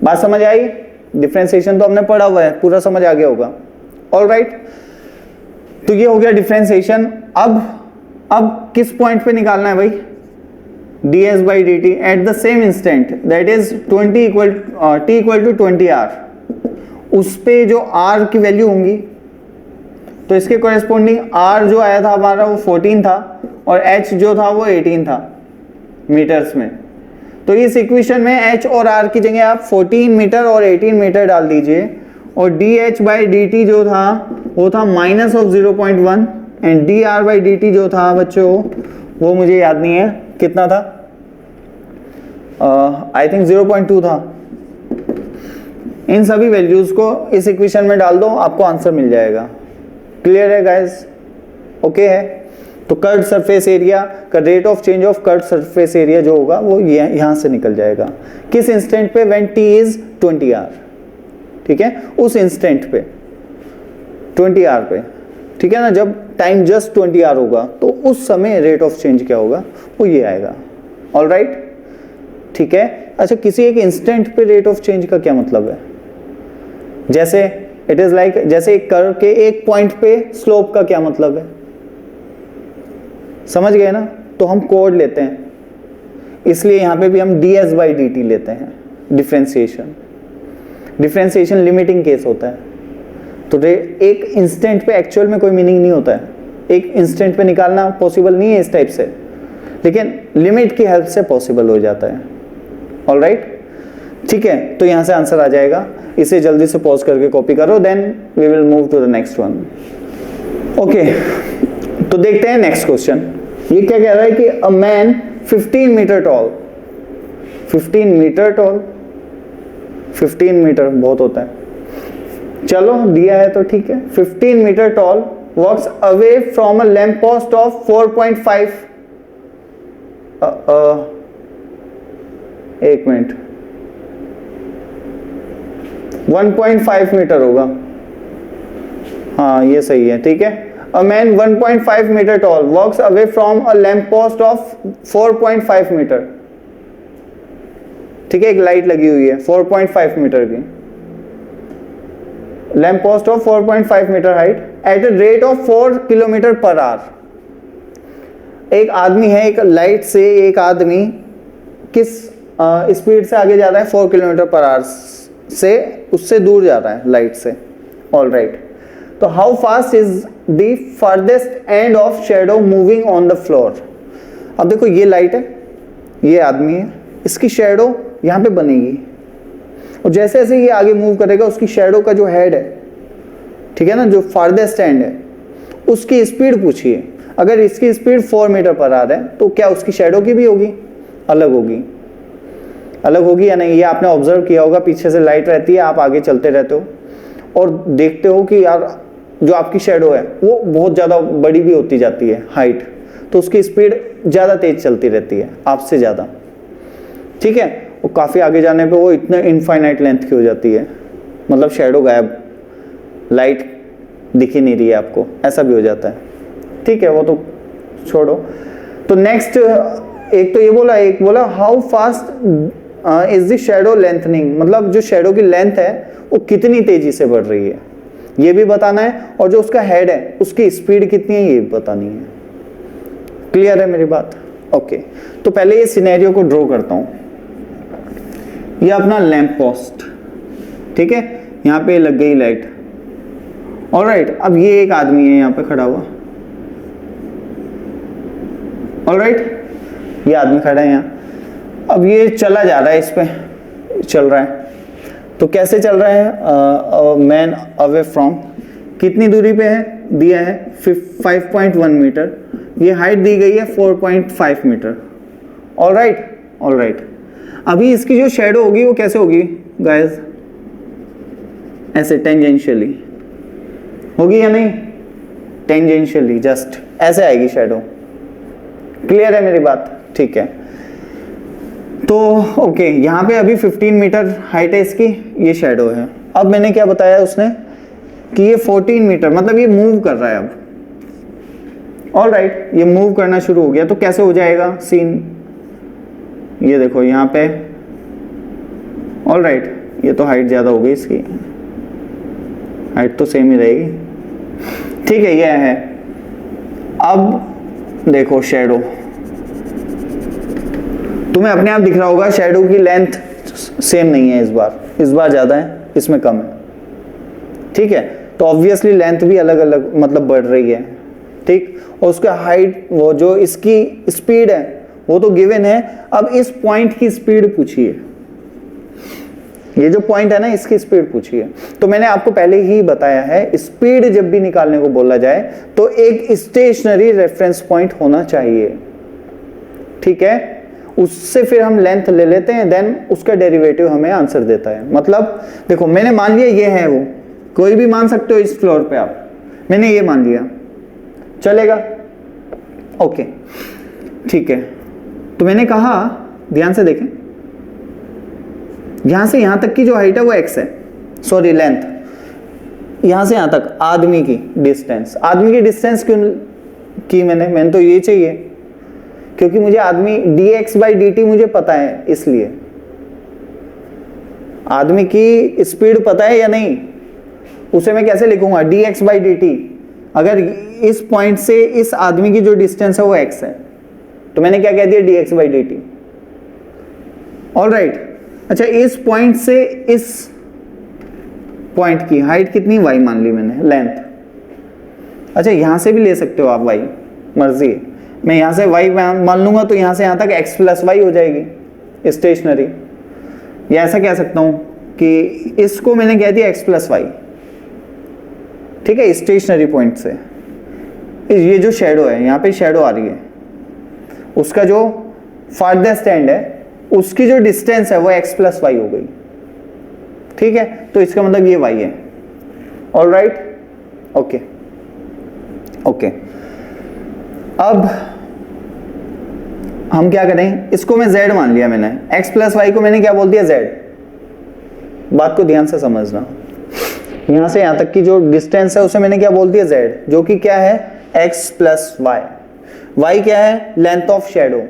बात समझ आई? डिफ्रेंसिएशन तो हमने पढ़ा हुआ है, पूरा समझ आ गया होगा। ऑल राइट, तो ये हो गया डिफ्रेंसिएशन। अब किस पॉइंट पे निकालना है भाई? D s by d t at the same instant that is t equal to 20r, उस पे जो r की वैल्यू होंगी तो इसके कोरेस्पोंडिंग r जो आया था हमारा वो 14 था और h जो था वो 18 था मीटर्स में। तो इस इक्वेशन में h और r की जगह आप 14 मीटर और 18 मीटर डाल दीजिए और D h by d T जो था वो था minus of 0.1 and d r by d T जो था बच्चों वो मुझे याद नहीं है कितना था, आई थिंक 0.2 था। इन सभी वैल्यूज को इस इक्वेशन में डाल दो, आपको आंसर मिल जाएगा। क्लियर है गाइस? ओके है। तो कर्व्ड सरफेस एरिया का rate of change of curved surface area जो होगा वो यहां से निकल जाएगा। किस इंस्टेंट पे? व्हेन t इज 20r, ठीक है, उस इंस्टेंट पे 20r पे, ठीक है ना, जब टाइम जस्ट 20r होगा तो उस समय रेट ऑफ चेंज क्या होगा वो ये आएगा। ऑल राइट, ठीक है। अच्छा, किसी एक इंस्टेंट पे रेट ऑफ चेंज का क्या मतलब है? जैसे इट इज लाइक, जैसे एक कर्व के एक पॉइंट पे स्लोप का क्या मतलब है, समझ गए ना? तो हम कोड लेते हैं, इसलिए यहां पे भी हम ds बाई डी टी लेते हैं। डिफरेंशिएशन लिमिटिंग केस होता है। तो एक इंस्टेंट पे एक्चुअल में कोई मीनिंग नहीं होता है, एक इंस्टेंट पे निकालना पॉसिबल नहीं है इस टाइप से, लेकिन लिमिट की हेल्प से पॉसिबल हो जाता है। ऑल राइट, ठीक है। तो यहां से आंसर आ जाएगा, इसे जल्दी से पॉज करके कॉपी करो, then we will move to the next one. Okay, तो देखते हैं नेक्स्ट क्वेश्चन। ये क्या कह रहा है कि a man 15 metre tall, 15 metre tall, 15 metre बहुत होता है, चलो दिया है तो ठीक है। 15 metre tall walks away from a lamp post of 4.5, एक मिनट, 1.5 मीटर होगा, हाँ ये सही है, ठीक है। A man 1.5 meter tall walks away from a lamp post of 4.5 meter, ठीक है, एक लाइट लगी हुई है 4.5 मीटर की, lamp post of 4.5 metre height at a rate of 4 kilometre per hour. एक आदमी है, एक लाइट से एक आदमी किस स्पीड से आगे जा रहा है? 4 किलोमीटर पर आवर से, उससे दूर जा रहा है लाइट से। ऑल राइट, तो how fast is the farthest end of shadow moving on the floor. अब देखो ये लाइट है, ये आदमी है, इसकी शैडो यहाँ पे बनेगी और जैसे जैसे ये आगे मूव करेगा उसकी शैडो का जो हेड है, ठीक है ना, जो फार्देस्ट एंड है, उसकी स्पीड पूछिए। अगर इसकी स्पीड 4 मीटर पर आवर है तो क्या उसकी शैडो की भी होगी? अलग होगी, अलग होगी या नहीं? ये आपने ऑब्जर्व किया होगा, पीछे से लाइट रहती है, आप आगे चलते रहते हो और देखते हो कि यार जो आपकी शैडो है वो बहुत ज़्यादा बड़ी भी होती जाती है हाइट, तो उसकी स्पीड ज़्यादा तेज चलती रहती है आपसे ज़्यादा, ठीक है। और काफ़ी आगे जाने पे वो इतना इनफाइनाइट लेंथ की हो जाती है, मतलब शैडो गायब, लाइट दिख ही नहीं रही है आपको, ऐसा भी हो जाता है, ठीक है, वो तो छोड़ो। तो नेक्स्ट एक तो ये बोला, एक बोला how fast is the shadow lengthening, मतलब जो शैडो की लेंथ है वो कितनी तेजी से बढ़ रही है ये भी बताना है, और जो उसका हेड है उसकी स्पीड कितनी है ये भी बतानी है। क्लियर है मेरी बात? ओके, तो पहले ये सिनेरियो को ड्रॉ करता हूं। ये अपना लैंप पोस्ट, ठीक है, यहाँ पे लग गई लाइट। ऑलराइट, अब ये एक आदमी है यहाँ पे खड़ा हुआ। ऑलराइट, ये आदमी खड़ा है यहाँ। अब ये चला जा रहा है, इस पे चल रहा है, तो कैसे चल रहा है? मैन अवे फ्रॉम, कितनी दूरी पे है? दिया है 5.1 मीटर, ये हाइट दी गई है 4.5 मीटर। ऑलराइट, ऑलराइट, अभी इसकी जो शेडो होगी वो कैसे होगी गाइस? ऐसे टेंजेंशियली होगी या नहीं? टेंजेंशियली, जस्ट ऐसे आएगी शेडो। क्लियर है मेरी बात? ठीक है, तो ओके, यहाँ पे अभी 15 मीटर हाइट है इसकी, ये शेडो है। अब मैंने क्या बताया उसने कि ये 14 मीटर, मतलब ये मूव कर रहा है अब। ऑलराइट, ये मूव करना शुरू हो गया, तो कैसे हो जाएगा सीन? ये देखो यहाँ पे। ऑलराइट, ये तो हाइट ज्यादा हो गई इसकी, हाइट तो सेम ही रहेगी, ठीक है, ये है। अब देखो शेडो, तुम्हें अपने आप दिख रहा होगा शेडो की लेंथ सेम नहीं है, इस बार ज्यादा है, इसमें कम है, ठीक है, तो ऑब्वियसली लेंथ भी अलग अलग मतलब बढ़ रही है, ठीक। और उसका हाइट, वो जो इसकी स्पीड है वो तो गिवन है। अब इस पॉइंट की स्पीड पूछिए, ये जो पॉइंट है ना इसकी स्पीड पूछिए। तो मैंने आपको पहले ही बताया है, स्पीड जब भी निकालने को बोला जाए तो एक स्टेशनरी रेफरेंस पॉइंट होना चाहिए, ठीक है। उससे फिर हम लेंथ ले लेते हैं, देन उसका डेरिवेटिव हमें आंसर देता है। मतलब देखो, मैंने मान लिया ये है, वो कोई भी मान सकते हो इस फ्लोर पे आप, मैंने ये मान लिया, चलेगा? ओके, ठीक है। तो मैंने कहा, ध्यान से देखें, यहां से यहां तक की जो हाइट है वो x है, सॉरी लेंथ, यहां से यहां तक आदमी की डिस्टेंस। आदमी की डिस्टेंस क्यों की मैंने तो ये चाहिए क्योंकि मुझे आदमी dx/dt मुझे पता है, इसलिए आदमी की स्पीड पता है या नहीं, उसे मैं कैसे लिखूंगा? dx/dt। अगर इस पॉइंट से इस आदमी की जो डिस्टेंस है वो x है, तो मैंने क्या कह दिया? dx/dt। ऑलराइट, अच्छा, इस पॉइंट से इस पॉइंट की हाइट कितनी? y मान ली मैंने, लेंथ। अच्छा, यहां से भी ले सकते हो आप y, मर्जी है। मैं यहां से y मान लूंगा तो यहां से यहां तक x + y हो जाएगी स्टेशनरी, या ऐसा कह सकता हूं कि इसको मैंने कह दिया x + y, ठीक है, स्टेशनरी पॉइंट से। ये जो शेडो है, यहाँ पे शेडो आ रही है, उसका जो फार्देस्ट एंड है उसकी जो डिस्टेंस है वो x + y हो गई, ठीक है। तो इसका मतलब ये y है। Alright, okay okay. अब हम क्या करें? इसको मैं z मान लिया मैंने, x + y को मैंने क्या बोल दिया? z। बात को ध्यान से समझना, यहां से यहां तक की जो डिस्टेंस है उसे मैंने क्या बोल दिया? z, जो कि क्या है? x + y। y क्या है? Length of shadow.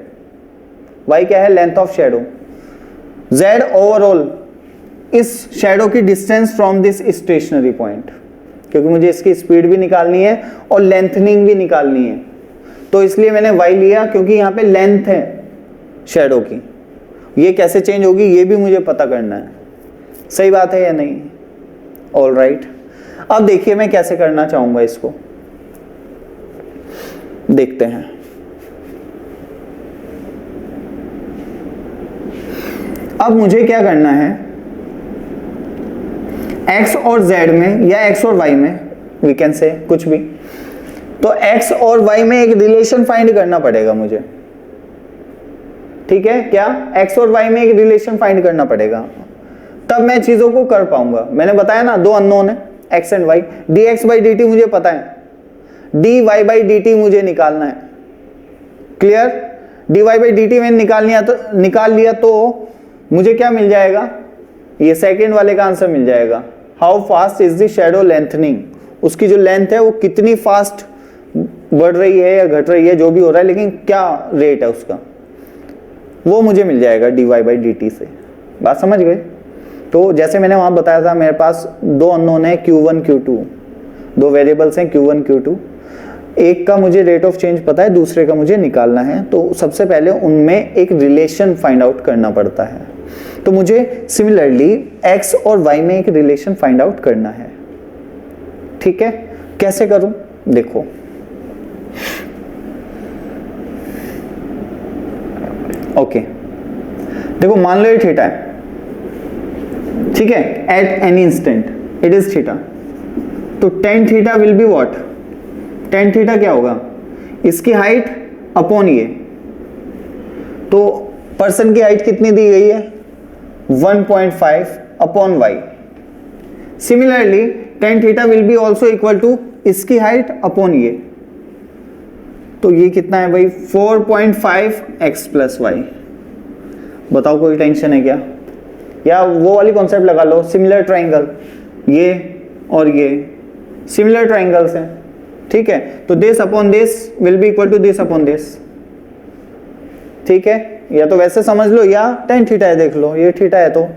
y क्या है? Length of shadow. z overall इस शेडो की distance from this stationary point, क्योंकि मुझे इसकी स्पीड भी निकालनी है और लेंथनिंग भी निकालनी है, तो इसलिए मैंने y लिया, क्योंकि यहाँ पे लेंथ है शेडो की। ये कैसे चेंज होगी ये भी मुझे पता करना है, सही बात है या नहीं? ऑलराइट, अब देखिए मैं कैसे करना चाहूंगा इसको, देखते हैं। अब मुझे क्या करना है, x और z में या x और y में, वी कैन से कुछ भी, तो x और y में एक रिलेशन फाइंड करना पड़ेगा मुझे, ठीक है। क्या? x और y में एक रिलेशन फाइंड करना पड़ेगा, तब मैं चीजों को कर पाऊंगा। मैंने बताया ना, दो अननोन है x एंड y। dx/dt मुझे पता है, dy/dt मुझे निकालना है। क्लियर? dy/dt मैंने निकाल लिया तो मुझे क्या मिल जाएगा? ये सेकंड वाले का आंसर मिल जाएगा। How fast is the shadow lengthening, उसकी जो लेंथ है वो कितनी फास्ट बढ़ रही है या घट रही है, जो भी हो रहा है, लेकिन क्या रेट है उसका। वो मुझे मिल जाएगा dy/dt से। बात समझ गए? तो जैसे मैंने वहाँ बताया था मेरे पास दो अननोन है Q1 Q2, दो वेरिएबल्स हैं Q1 Q2, एक का मुझे रेट ऑफ चेंज पता है, दूसरे का मुझे निकालना है। तो सबसे पहले उनमें एक रिलेशन फाइंड आउट करना पड़ता है। तो मुझे सिमिलरली x और y में एक रिलेशन फाइंड आउट करना है। ठीक है, कैसे करूं? देखो, ओके, देखो मान लो ये थीटा है, ठीक है, at any instant it is theta. तो ten theta will be what? Ten theta क्या होगा? इसकी हाइट अपॉन ये। तो पर्सन की हाइट कितनी दी गई है? 1.5 upon y। Similarly tan theta will be also equal to इसकी हाइट अपॉन ये। तो ये कितना है भाई? 4.5 x प्लस वाई। बताओ कोई टेंशन है क्या? या वो वाली कॉन्सेप्ट लगा लो, सिमिलर ट्राइंगल, ये और ये सिमिलर ट्राइंगल्स हैं, ठीक है। तो this upon this will be equal to this upon this, ठीक है। या तो वैसे समझ लो या टेन थीटा है, देख लो ये थीटा है तो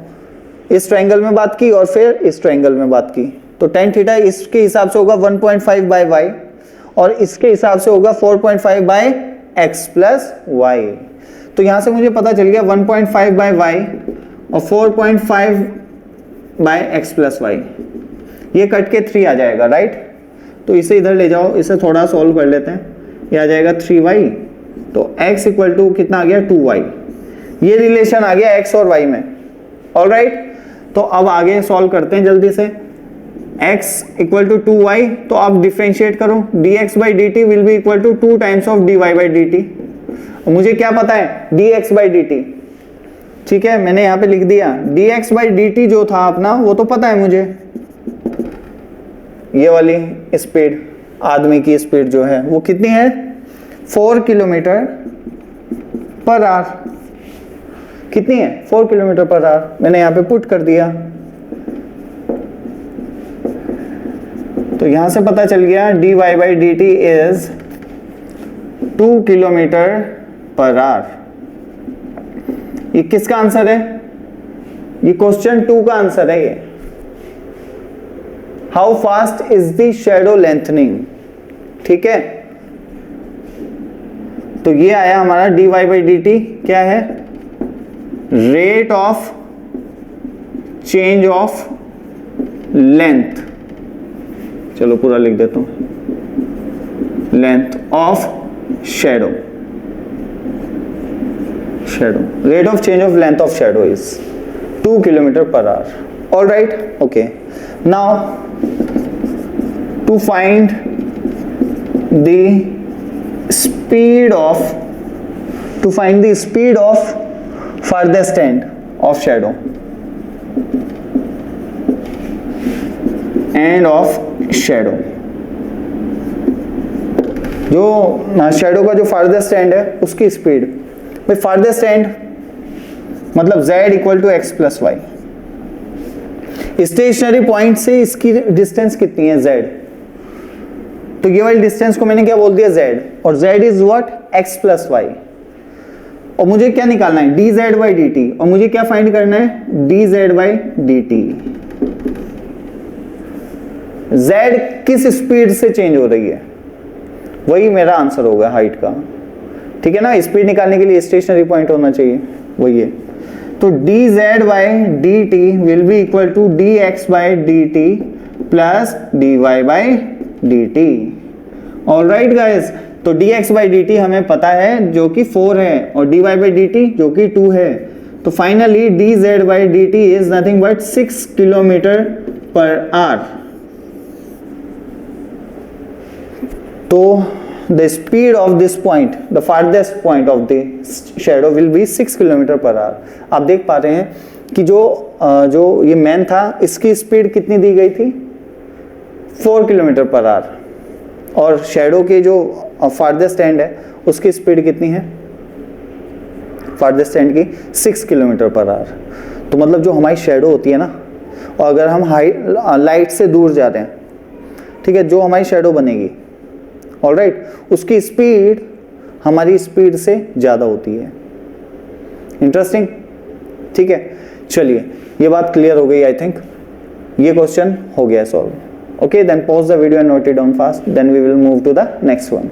इस ट्राइंगल में बात की और फिर इस ट्राइंगल में बात की। तो टेन थीटा इसके हिसाब से होगा 1.5 बाय वाई और इसके हिसाब से होगा 4.5 बाय एक्स प्लस वाई। तो यहां से मुझे पता चल गया 1.5 बाय वाई और 4.5 बाय एक्स प्लस वाई, ये कट के 3 आ जाएगा, राइट। तो इसे इधर ले जाओ, इसे थोड़ा सॉल्व कर लेते हैं। ये आ जाएगा 3y, तो x इक्वल टू कितना आ गया? 2y। ये रिलेशन आ गया x और y में, ऑलराइट। तो अब आगे सॉल्व करते हैं जल्दी से। x इक्वल टू 2y, तो आप डिफरेंशिएट करो, dx by dt will be equal to 2 times of dy by dt। मुझे क्या पता है? dx बाई dt, ठीक है, मैंने यहाँ पे लिख दिया। dx बाई dt जो था अपना वो तो पता है मुझे, ये वाली स्पीड, आदमी की स्पीड जो है वो कितनी है? 4 किलोमीटर पर आवर। कितनी है? 4 किलोमीटर पर आवर। मैंने यहाँ पे पुट कर दिया, तो यहां से पता चल गया dy by d T is 2 kilometre per our. ये किसका आंसर है? ये क्वेश्चन 2 का आंसर है। ये how fast is the shadow lengthening, ठीक है। तो ये आया हमारा dy बाई डी टी क्या है? Rate of change of length, चलो पूरा लिख देता हूं, length of shadow, rate of change of length of shadow is 2 kilometre per hour. All right, okay. Now to find the speed of farthest end of shadow जो shadow का जो farthest end है उसकी स्पीड। भाई farthest end मतलब z equal to x plus y. Stationary point से इसकी distance कितनी है? z। तो ये वाली डिस्टेंस को मैंने क्या बोल दिया? z, और z is what? x plus y. और मुझे क्या निकालना है? dz बाई dt, और मुझे क्या फाइंड करना है? dz by dt। z किस स्पीड से चेंज हो रही है, वही मेरा आंसर होगा हाइट का, ठीक है ना। स्पीड निकालने के लिए स्टेशनरी पॉइंट होना चाहिए, वही है। तो dz by dt will be equal to dx by dt plus dy by dt। All right guys, तो dx बाई dt हमें पता है जो कि 4 है, और dy बाई dt जो कि 2 है। तो finally dz by dt is nothing but 6 kilometre per hour. तो the speed of this point, the farthest point of the shadow will be 6 kilometre per hour. आप देख पा रहे हैं कि जो ये मैन था इसकी स्पीड कितनी दी गई थी? 4 किलोमीटर पर आवर, और शैडो के जो फार्देस्ट एंड है उसकी स्पीड कितनी है? फार्देस्ट एंड की 6 किलोमीटर पर आवर। तो मतलब जो हमारी शैडो होती है ना, और अगर हम लाइट से दूर जा रहे हैं, ठीक है, जो हमारी शैडो बनेगी, ऑलराइट, उसकी स्पीड हमारी स्पीड से ज़्यादा होती है। इंटरेस्टिंग, ठीक है। चलिए ये बात क्लियर हो गई आई थिंक, ये क्वेश्चन हो गया solve. Okay, then pause the video and note it down fast, then we will move to the next one.